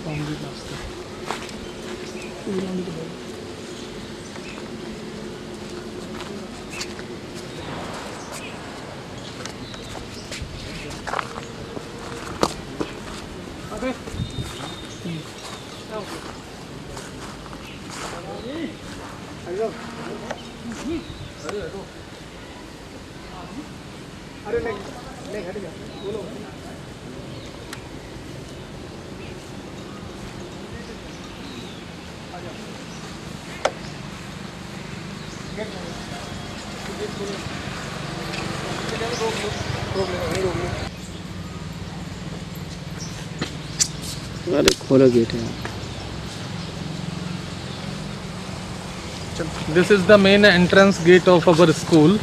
Boundary रास्ता अरे नहीं नहीं हट जा बोलो अरे खोला गेट है। This is the main entrance gate of our school.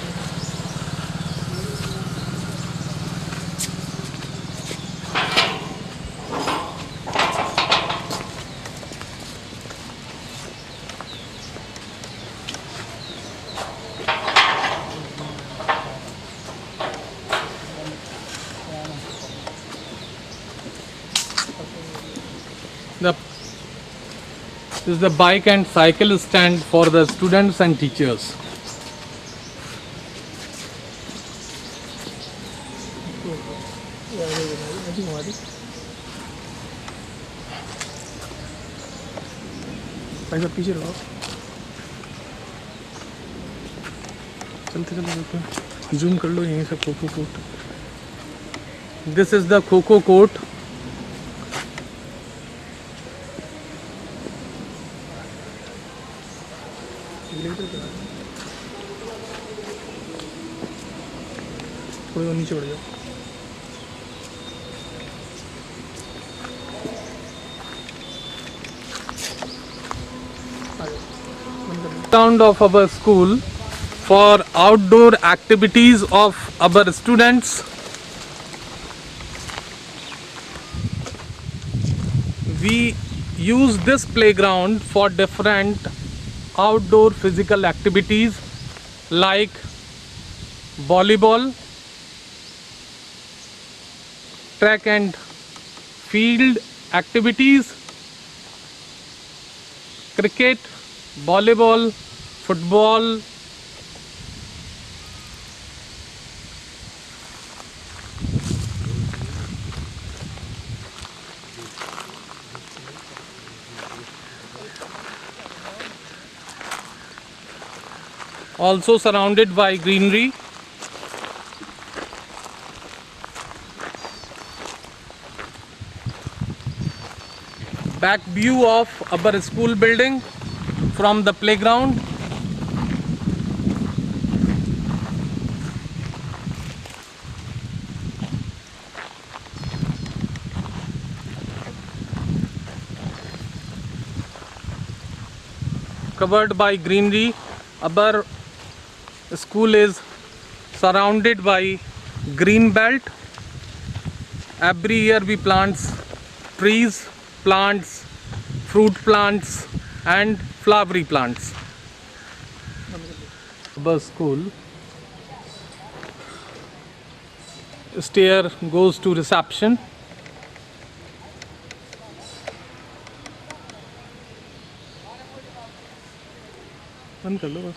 This is the bike and cycle stand for the students and teachers. भाई साहब पीछे रहो चलते चलते जूम कर लो यहीं से kho-kho court this is the kho-kho court थोड़ा और नीचे बढ़ जाओ ground of our school for outdoor activities of our students. We use this playground for different outdoor physical activities like volleyball, track and field activities, cricket, volleyball, football, also surrounded by greenery. Back view of our school building from the playground. Covered by greenery. Our school is surrounded by green belt. Every year we plant trees, plants, fruit plants and flowery plants. Our school stair goes to reception. बंद कर लो बस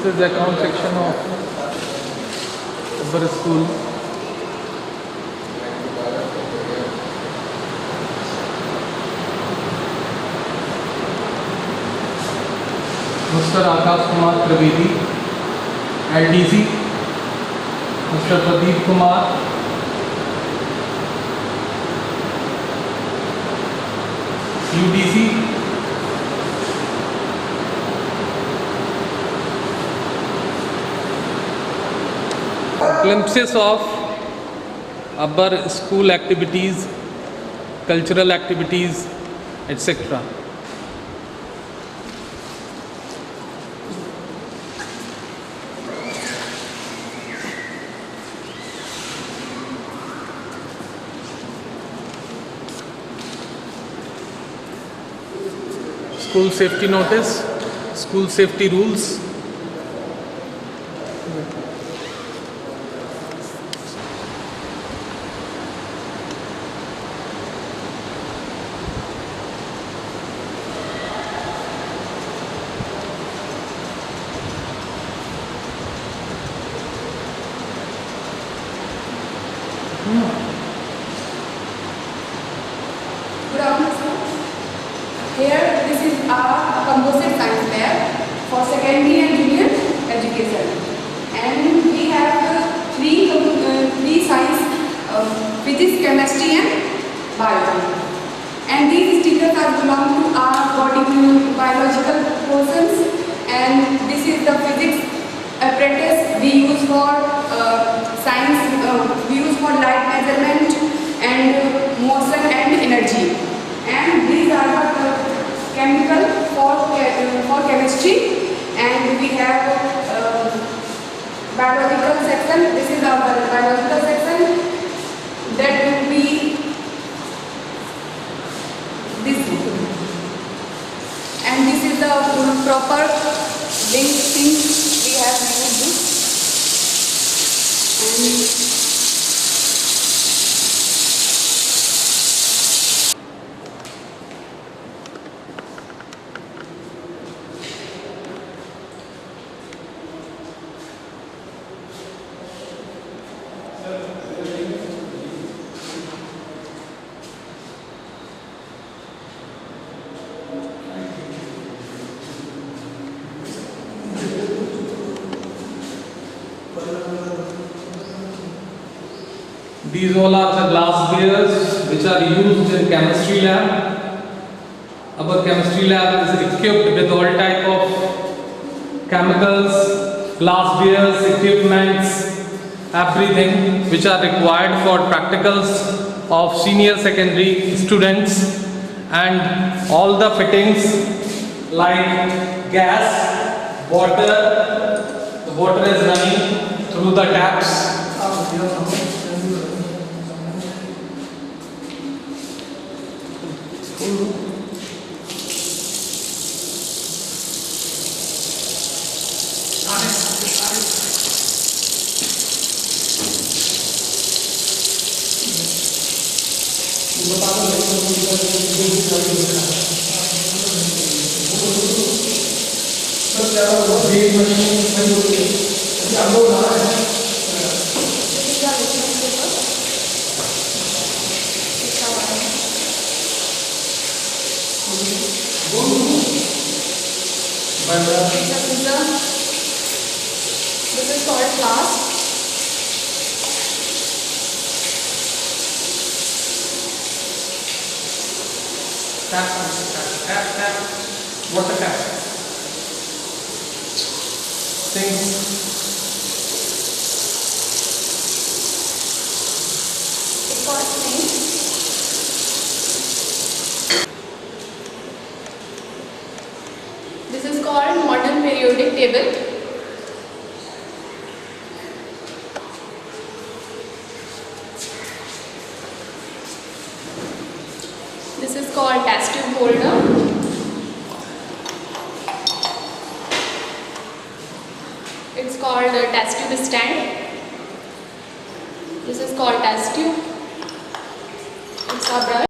This is the account section of our school. Mr. Akash Kumar Trivedi, LDC, Mr. Pradeep Kumar, UDC, glimpses of our school activities, cultural activities, etc. School safety notice, school safety rules. Good afternoon, sir. Here, this is our composite science lab for secondary and junior education. And we have three science, physics, chemistry and biology. And these stickers are belong to our biological portions. And this is the physics apparatus we use for science, we use for light measurement and motion and energy. And these are the chemical for chemistry. And we have biological section. This is our biological section. That will be this. And this is the proper link thing we have used this. And These all are the glass bears which are used in chemistry lab. Our chemistry lab is equipped with all type of chemicals, glass bears, equipments, everything which are required for practicals of senior secondary students, and all the fittings like gas, water, the water is running through the taps. this is called class. Tap. Water tap. Things. It's called thing. This is called modern periodic table. This is called test tube holder. It's called a test tube stand. This is called test tube. It's a brush.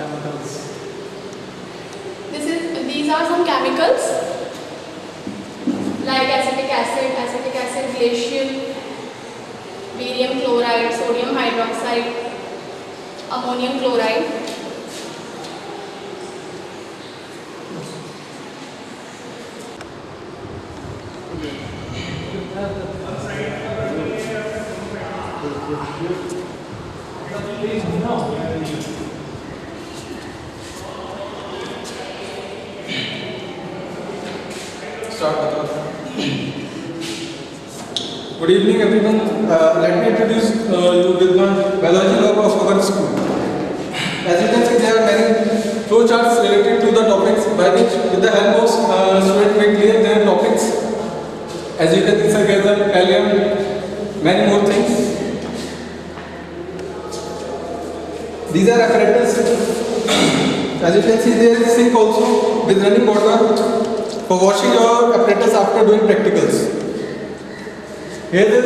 chemicals. These are some chemicals like acetic acid, glacial, barium chloride, sodium hydroxide, ammonium chloride. Good evening, everyone. Let me introduce you with my biology lab of our school. As you can see, there are many flowcharts related to the topics by which, with the help of students, make clear their topics. As you can see, together, alien, many more things. These are apparatus. As you can see, there is sink also with running water for washing your apparatus after doing practicals. Here is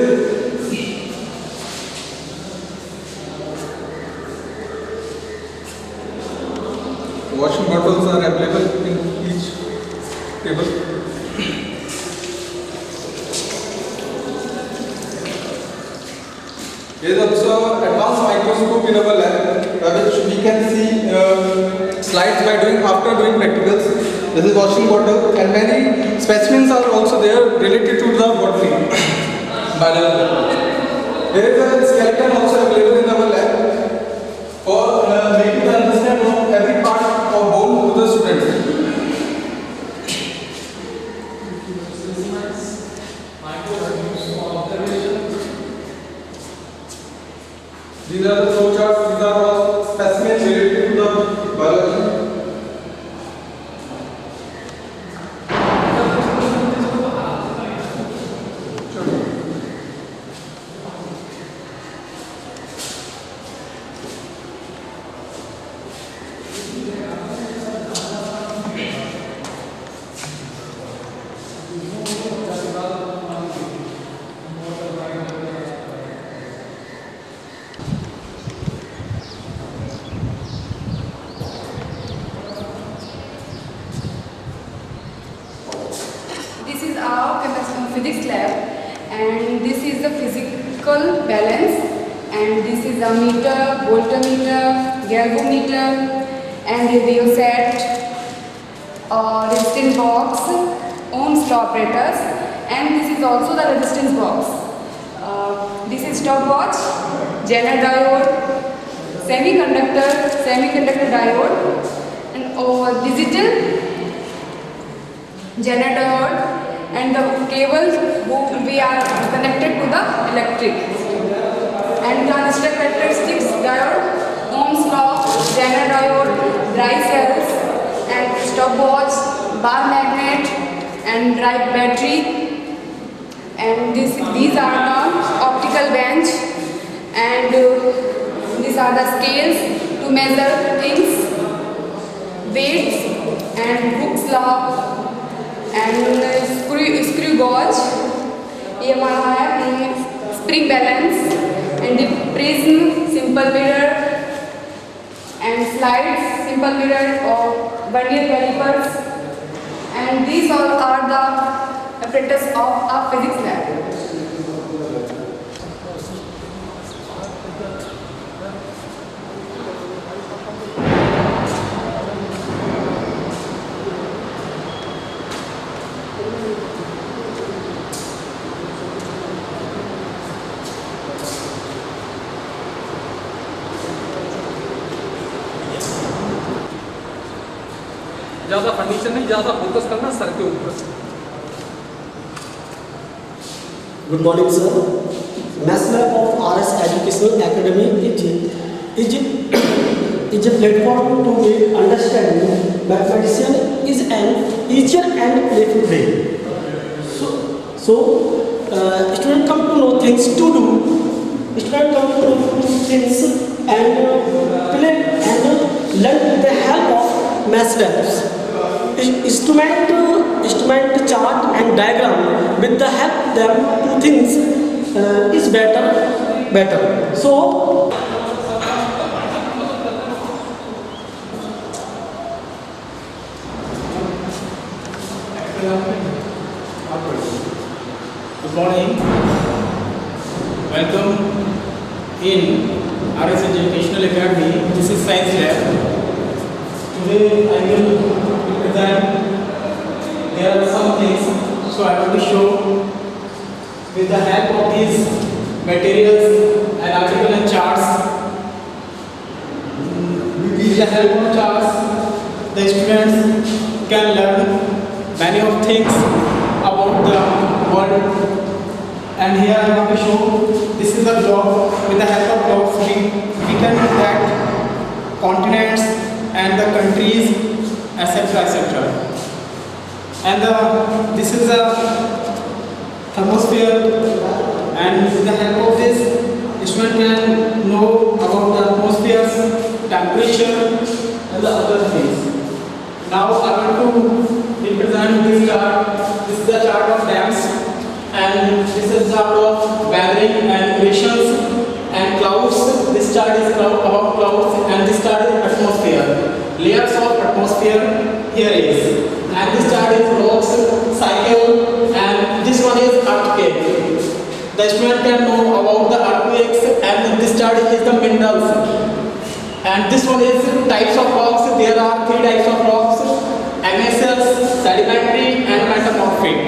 washing bottles are available in each table. There is also advanced microscope in our lab, by which we can see slides by after doing practicals. This is washing bottle, and many specimens are also there related to the botany. There is a skeleton also available in our lab for making the understanding of every part of bone to the students. These are the flowcharts, these are all specimens related to the biology. This is our physics lab, and this is the physical balance, and this is a meter, voltmeter, galvanometer, and the rheostat, resistance box, Ohm's law apparatus, and this is also the resistance box. This is stopwatch, Zener diode, semiconductor diode, and digital Zener diode, and the cables we are connected to the electric, and transistor characteristics diode, Ohm's law, Zener diode, dry cells, and stopwatch, bar magnet, and dry battery, and these are the optical bench, and these are the scales to measure things, weights, and Hooke's law, and screw gauge. ये हमारा है spring balance, and the prism, simple mirror, and slides, simple mirror or vernier calipers, and these all are the apparatus of our physics lab. ज़्यादा furniture नहीं, ज़्यादा focus करना sir के ऊपर. Good morning, sir. Mass Lab of RS Educational Academy is a platform to make understanding mathematician is an easier and playful way. So students come to know things to do. Students come to know things and play and learn with the help of math labs. Instrument chart and diagram with the help them to things is better. So Good morning. Welcome in RS Educational Academy. This is Science Lab. Today I will present. There are some things, so I want to show with the help of these materials and article and charts. With the help of charts, the students can learn many of things about the world. And here I want to show this is a globe. With the help of globes we can look at continents and the countries, etc. etc. And this is a thermosphere, and with the help of this student can know about the atmosphere's temperature and the other things. Now I want to represent this chart. This is the chart of dams, and this is the chart of weathering and equations and clouds. This chart is about clouds, and this chart is atmosphere. Layers of atmosphere here is, and this chart is rocks cycle, and this one is earthquake. The student can know about the earthquakes, and this chart is the minerals. And this one is types of rocks. There are 3 types of rocks: igneous, sedimentary, and metamorphic.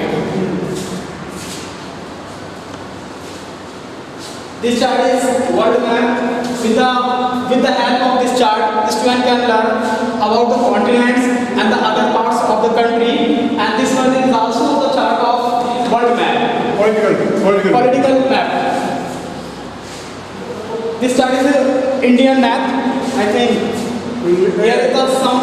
This chart is world map. With the help of this chart, the student can learn about the continents and the other parts of the country. And this one is also the chart of world map. Political map. This chart is the Indian map. I think here is some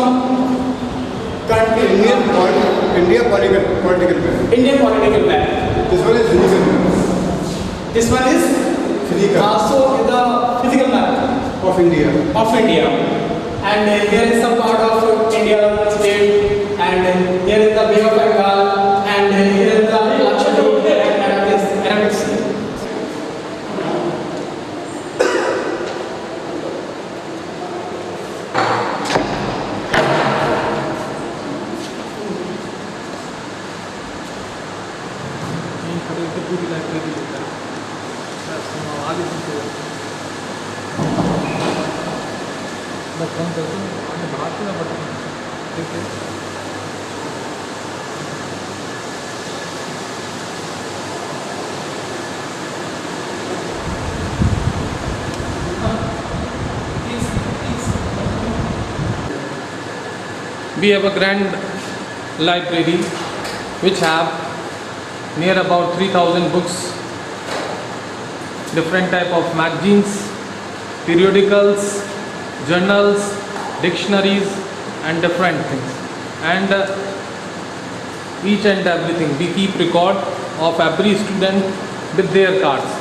country. Indian political map. Indian political map. This one is physical map. This one is Physical. also the physical map Of India. of India. And here is some part of India state, and here is the Bay of Bengal, and here is the Lakshadweep and Arabic Sea. We have a grand library which have near about 3000 books, different type of magazines, periodicals, journals, dictionaries and different things. And each and everything we keep record of every student with their cards.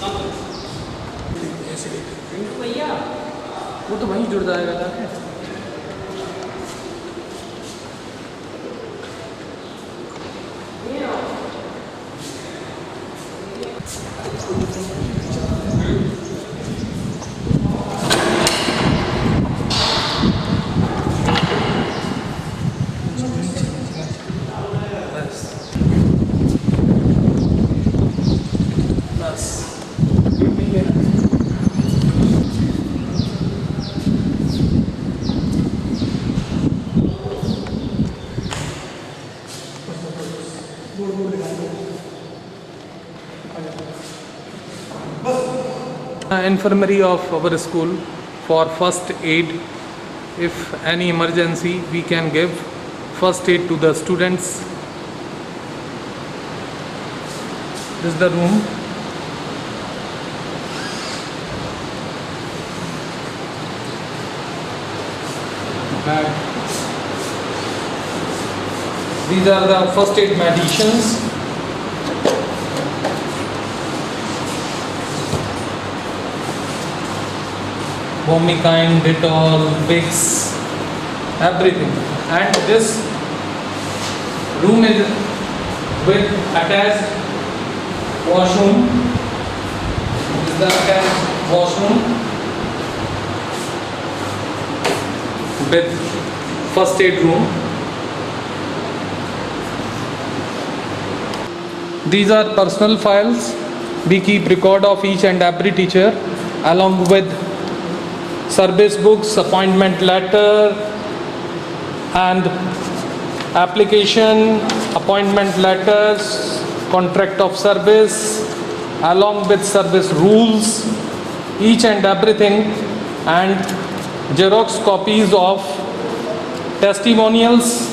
Come तो वहीं जुड़ जाएगा जाके। Infirmary of our school for first aid. If any emergency, we can give first aid to the students. This is the room. Bag. These are the first aid medicines. Bomikine, Dettol, Vicks, everything. And this room is with attached washroom. This is the attached washroom with first aid room. These are personal files. We keep record of each and every teacher along with service books, appointment letter and application, appointment letters, contract of service along with service rules, each and everything, and Xerox copies of testimonials.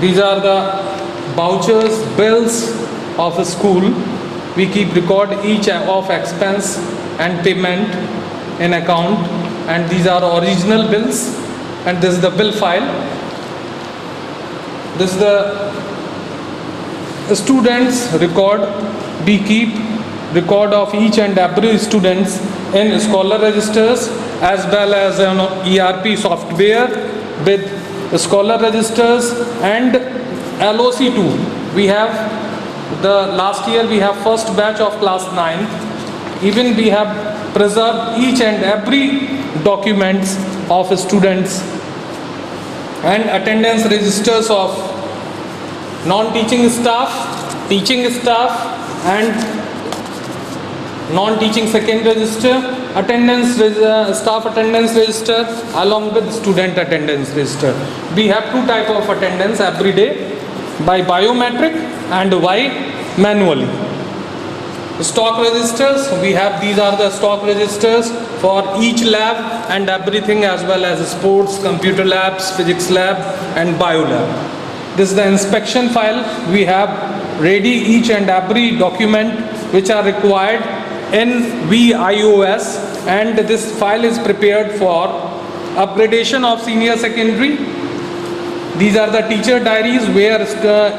These are the vouchers, bills of a school. We keep record each of expense and payment in account, and these are original bills, and this is the bill file. This is the students record. We keep record of each and every students in scholar registers as well as an ERP software with scholar registers and LOC2. We have the last year we have first batch of class 9. Even we have preserved each and every documents of students and attendance registers of non-teaching staff, teaching staff and non-teaching second register, staff attendance register along with student attendance register. We have two type of attendance every day, by biometric and by manually. Stock registers, we have, these are the stock registers for each lab and everything, as well as sports, computer labs, physics lab and bio lab. This is the inspection file. We have ready each and every document which are required in VIOS, and this file is prepared for upgradation of senior secondary. These are the teacher diaries where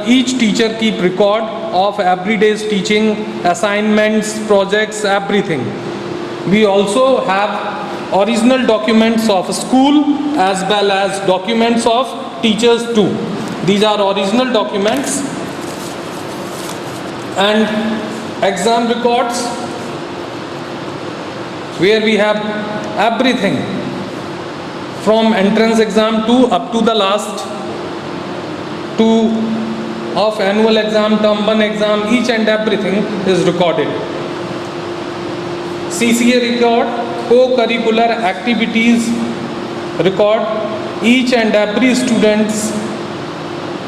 each teacher keep record of every day's teaching, assignments, projects, everything. We also have original documents of school as well as documents of teachers too. These are original documents and exam records where we have everything from entrance exam to up to the last two of annual exam, term 1 exam, each and everything is recorded. CCA record, co-curricular activities record, each and every student's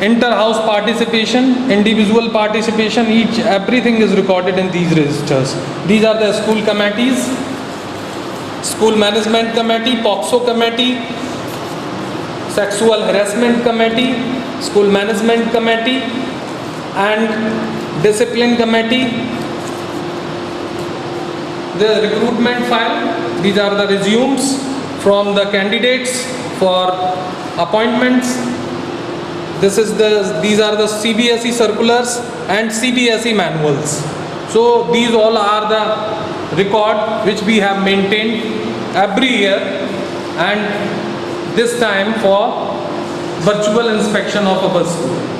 inter-house participation, individual participation, everything is recorded in these registers. These are the school committees, school management committee, POXO committee, sexual harassment committee, school management committee and discipline committee. The recruitment file, these are the resumes from the candidates for appointments. These are the CBSE circulars and CBSE manuals. So these all are the record which we have maintained every year, and this time for virtual inspection of our school.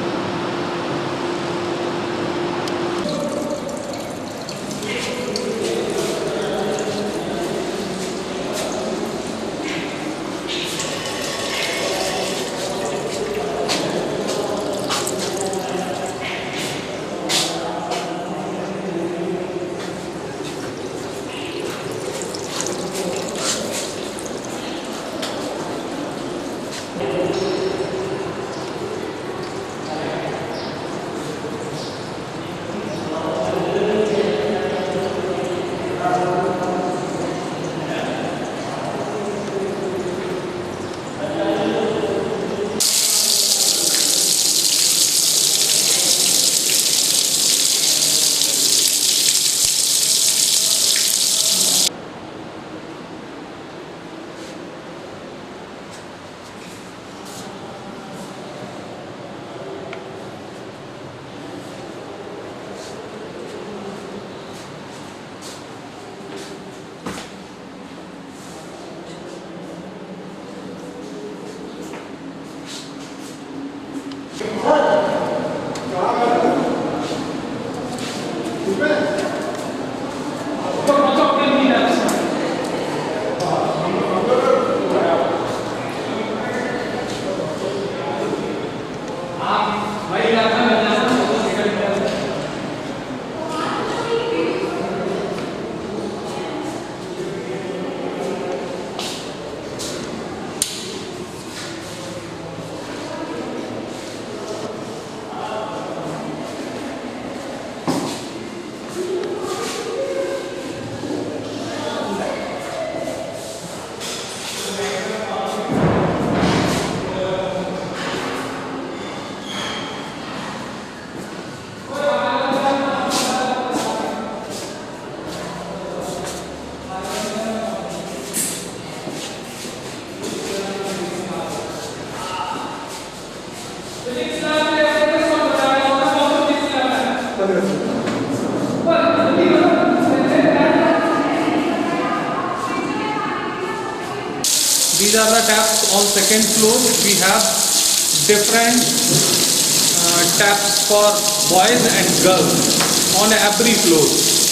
These are the taps on second floor. We have different taps for boys and girls on every floor.